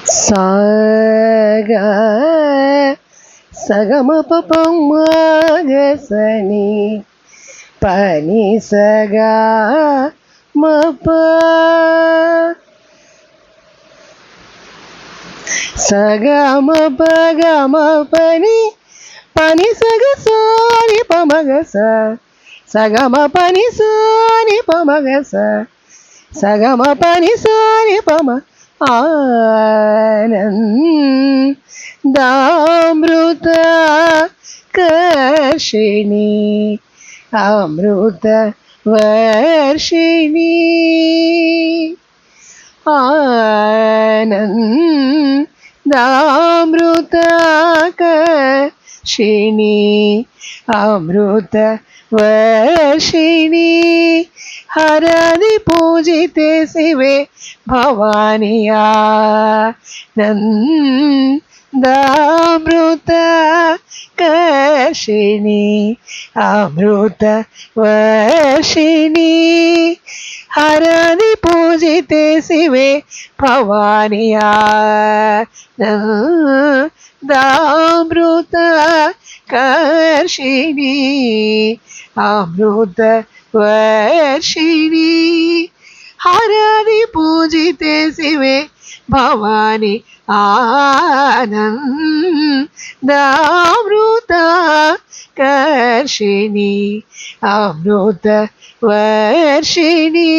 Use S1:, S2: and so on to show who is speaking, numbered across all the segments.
S1: సాగా సగమ పమగసని పని సగా మప సగమ పగమ పని పని సగ సాని పమగస సగమ పని సాని పమగస సగమ పని సాని పమ ఆనందామృత కర్షిణి అమృత వర్షిణి ఆనందామృత కర్షిణి అమృత వర్షిణి హరది పూజితే శివే భవాని ఆనందామృత కర్షిణి అమృత వర్షిణి హరది పూజితే శివే భవాని ఆనందామృత కర్షిణి అమృత వర్షిణి హరది పూజితే శివే భవాని ఆనందామృత కర్షిణి అమృత వర్షిణి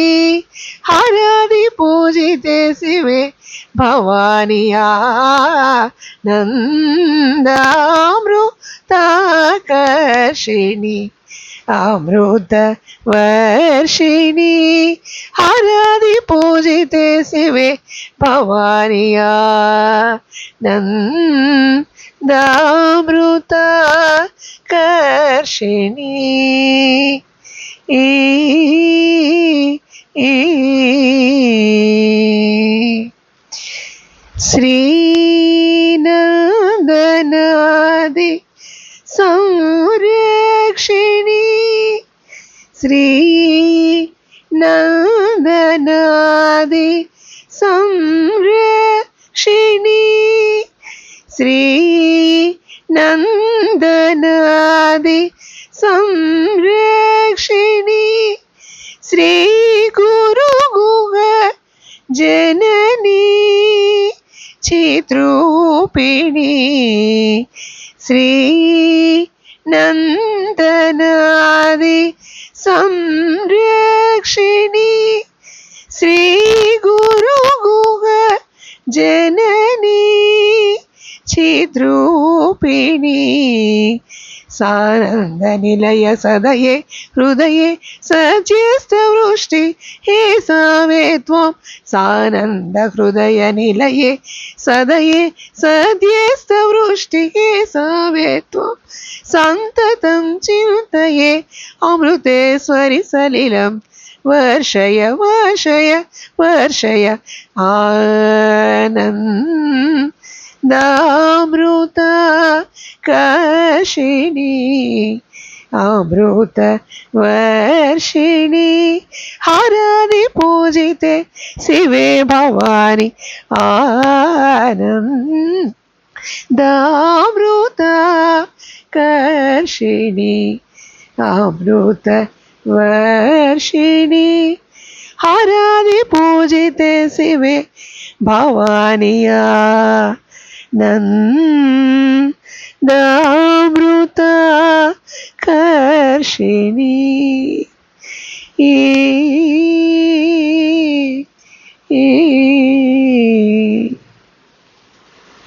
S1: హరది పూజితే శివే భవాని ఆనందామృత కర్షిణి అమృత వర్షిణి హరది పూజితే శివే భవాని ఆనందామృత కర్షిణి శ్రీనందనాది సంరక్షిణి శ్రీనందనాది సంరక్షిణి శ్రీనందనాది సంరక్షిణి శ్రీ గురు గుహ జననీ చిత్రూపిణి శ్రీనందనాది సంరక్షిణి శ్రీ గురు గుహ జననీ చిద్రూపిణి సానంద నిలయ సదయే హృదయే సజ్జేస్తవృష్టి హే సామే త్వం సానంద హృదయ నిలయే సదయే సద్యేస్తవృష్టి హే సామే త్వం సంతతం చింతయే అమృతేశ్వరి సలిలం వర్షయ వర్షయ వర్షయ ఆనందామృత కర్షిణి అమృత వర్షిణి హరది పూజితే శివే భవాని ఆనందామృత కర్షిణి అమృత వర్షిణి హరది పూజితే శివే భవాని ఆనందామృత కర్షిణి ఈ